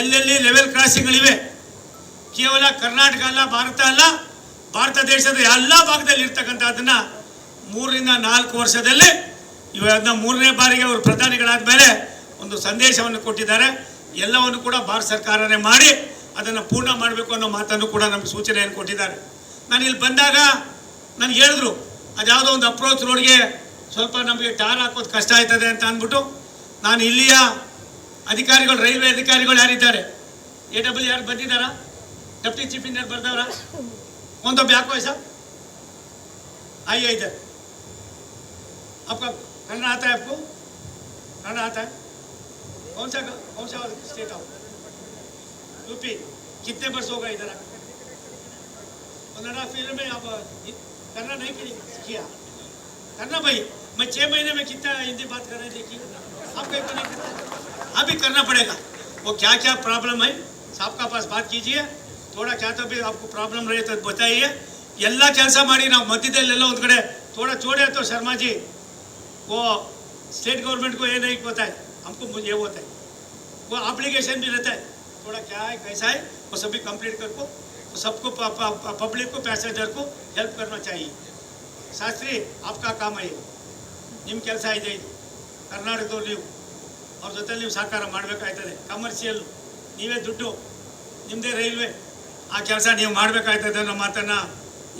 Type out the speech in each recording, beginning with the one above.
ಎಲ್ಲೆಲ್ಲಿ ಲೆವೆಲ್ ಕ್ರಾಸಿಂಗ್ಗಳಿವೆ. ಕೇವಲ ಕರ್ನಾಟಕ ಅಲ್ಲ, ಭಾರತ ಅಲ್ಲ, ಭಾರತ ದೇಶದ ಎಲ್ಲ ಭಾಗದಲ್ಲಿ ಇರ್ತಕ್ಕಂಥದ್ದನ್ನು 3 ರಿಂದ 4 ವರ್ಷದಲ್ಲಿ ಇವನ್ನ 3ನೇ ಬಾರಿಗೆ ಅವರು ಪ್ರಧಾನಿಗಳಾದ ಮೇಲೆ ಒಂದು ಸಂದೇಶವನ್ನು ಕೊಟ್ಟಿದ್ದಾರೆ. ಎಲ್ಲವನ್ನು ಕೂಡ ಭಾರತ ಸರ್ಕಾರನೇ ಮಾಡಿ ಅದನ್ನು ಪೂರ್ಣ ಮಾಡಬೇಕು ಅನ್ನೋ ಮಾತನ್ನು ಕೂಡ ನಮಗೆ ಸೂಚನೆಯನ್ನು ಕೊಟ್ಟಿದ್ದಾರೆ. ನಾನು ಇಲ್ಲಿ ಬಂದಾಗ ನನಗೆ ಹೇಳಿದ್ರು ಅದ್ಯಾವುದೋ ಒಂದು ಅಪ್ರೋಚ್ ರೋಡ್ಗೆ ಸ್ವಲ್ಪ ನಮಗೆ ಟಾರ್ ಹಾಕೋದು ಕಷ್ಟ ಆಯ್ತದೆ ಅಂತ ಅಂದ್ಬಿಟ್ಟು ನಾನು ಇಲ್ಲಿಯ ಅಧಿಕಾರಿಗಳು, ರೈಲ್ವೆ ಅಧಿಕಾರಿಗಳು ಯಾರಿದ್ದಾರೆ, AW ಯಾರು ಬಂದಿದ್ದಾರಾ, ಡೆಪ್ಟಿ ಚೀಫ್ ಇಂಜಿನಿಯರ್ ಬರ್ದವ್ರ, ಒಂದು ಬ್ಯಾಕ್ वॉइस आइए इधर. आपका कन्नड़ आता है? आपको कन्नड़ आता है? कौन सा स्टेट आओ? यूपी. कितने वर्ष होगा इधर? 15 फील्ड में आप कन्नड़ नहीं किया? करना भाई. मैं 6 महीने में कितना हिंदी बात कर रहे थे कि आपको एक नहीं करना, अभी करना पड़ेगा. वो क्या क्या प्रॉब्लम है साहब का पास बात कीजिए. थोड़ा क्या तो भी आपको प्रॉब्लम रहे तो बताइए. ಎಲ್ಲ ಕೆಲಸ ಮಾಡಿ ನಾವು ಮಧ್ಯದಲ್ಲೆಲ್ಲ ಒಂದು ಕಡೆ थोड़ा छोड़े तो शर्मा जी वो स्टेट गवर्नमेंट को ये नहीं होता है, हमको मुझे ये होता है, वो एप्लीकेशन भी रहता है. थोड़ा क्या है कैसा है वो सभी कंप्लीट कर को सबको पब्लिक को पैसेंजर को हेल्प करना चाहिए. शास्त्री आपका काम है, ನಿಮ್ಮ ಕೆಲಸ ಇದೆ ಇದು. ಕರ್ನಾಟಕದವ್ರು ನೀವು ಅವ್ರ ಜೊತೆ ನೀವು ಸಹಕಾರ ಮಾಡಬೇಕಾಯ್ತದೆ. ಕಮರ್ಷಿಯಲ್ ನೀವೇ ದುಡ್ಡು, ನಿಮ್ಮದೇ ರೈಲ್ವೆ, ಆ ಕೆಲಸ ನೀವು ಮಾಡಬೇಕಾಯ್ತದೆ ಅನ್ನೋ ಮಾತನ್ನು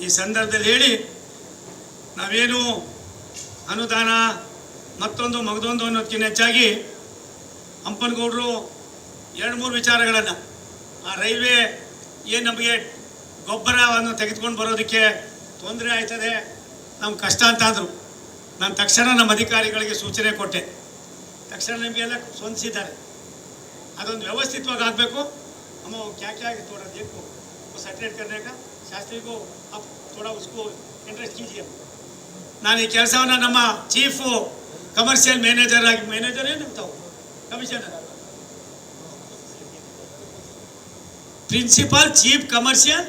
ಈ ಸಂದರ್ಭದಲ್ಲಿ ಹೇಳಿ, ನಾವೇನು ಅನುದಾನ ಮತ್ತೊಂದು ಮಗದೊಂದು ಅನ್ನೋದಕ್ಕಿಂತ ಹೆಚ್ಚಾಗಿ ಹಂಪನಗೌಡರು 2-3 ವಿಚಾರಗಳನ್ನು, ಆ ರೈಲ್ವೆ ಏನು ನಮಗೆ ಗೊಬ್ಬರವನ್ನು ತೆಗೆದುಕೊಂಡು ಬರೋದಕ್ಕೆ ತೊಂದರೆ ಆಯ್ತದೆ, ನಮ್ಗೆ ಕಷ್ಟ ಅಂತ ಅಂದರು. ನಾನು ತಕ್ಷಣ ನಮ್ಮ ಅಧಿಕಾರಿಗಳಿಗೆ ಸೂಚನೆ ಕೊಟ್ಟೆ. ತಕ್ಷಣ ನಿಮಗೆಲ್ಲ ಸ್ಪಂದಿಸಿದ್ದಾರೆ. ಅದೊಂದು ವ್ಯವಸ್ಥಿತವಾಗಿ ಆಗಬೇಕು. हम क्या क्या थोड़ा देखो वो सेटरेट करने का. शास्त्री को अब थोड़ा उसको इंटरेस्ट कीजिए. ನಾನು ಈ ಕೆಲಸವನ್ನು ನಮ್ಮ ಚೀಫು ಕಮರ್ಷಿಯಲ್ ಮ್ಯಾನೇಜರ್ ಆಗಿ, ಮ್ಯಾನೇಜರ್ ಏನು ತಾವು commissioner, principal chief commercial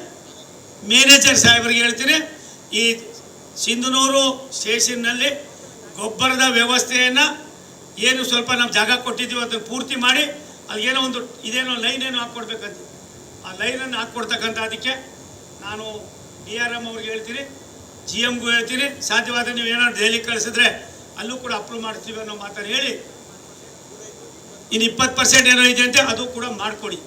manager ಸಾಹೇಬರಿಗೆ ಹೇಳ್ತೀನಿ, ಈ ಸಿಂಧನೂರು ಸ್ಟೇಷನ್ನಲ್ಲಿ ಗೊಬ್ಬರದ ವ್ಯವಸ್ಥೆಯನ್ನು ಏನು ಸ್ವಲ್ಪ ನಾವು ಜಾಗ ಕೊಟ್ಟಿದ್ದೀವಿ ಅದನ್ನು ಪೂರ್ತಿ ಮಾಡಿ ಅಲ್ಲಿ ಏನೋ ಒಂದು ಇದೇನೋ ಲೈನ್ ಏನೋ ಹಾಕ್ಕೊಡ್ಬೇಕಂತ, ಆ ಲೈನನ್ನು ಹಾಕ್ಕೊಡ್ತಕ್ಕಂಥ ಅದಕ್ಕೆ ನಾನು DRM ಅವ್ರಿಗೆ ಹೇಳ್ತೀನಿ, GMಗೂ ಹೇಳ್ತೀನಿ. ಸಾಧ್ಯವಾದ ನೀವು ಏನಾದ್ರು ದೆಹಲಿ ಕಳಿಸಿದ್ರೆ ಅಲ್ಲೂ ಕೂಡ ಅಪ್ರೂವ್ ಮಾಡ್ತೀವಿ ಅನ್ನೋ ಮಾತನ್ನು ಹೇಳಿ, ಇನ್ನು 20% ಏನೋ ಇದೆ ಅಂತೆ ಅದು ಕೂಡ ಮಾಡಿಕೊಡಿ.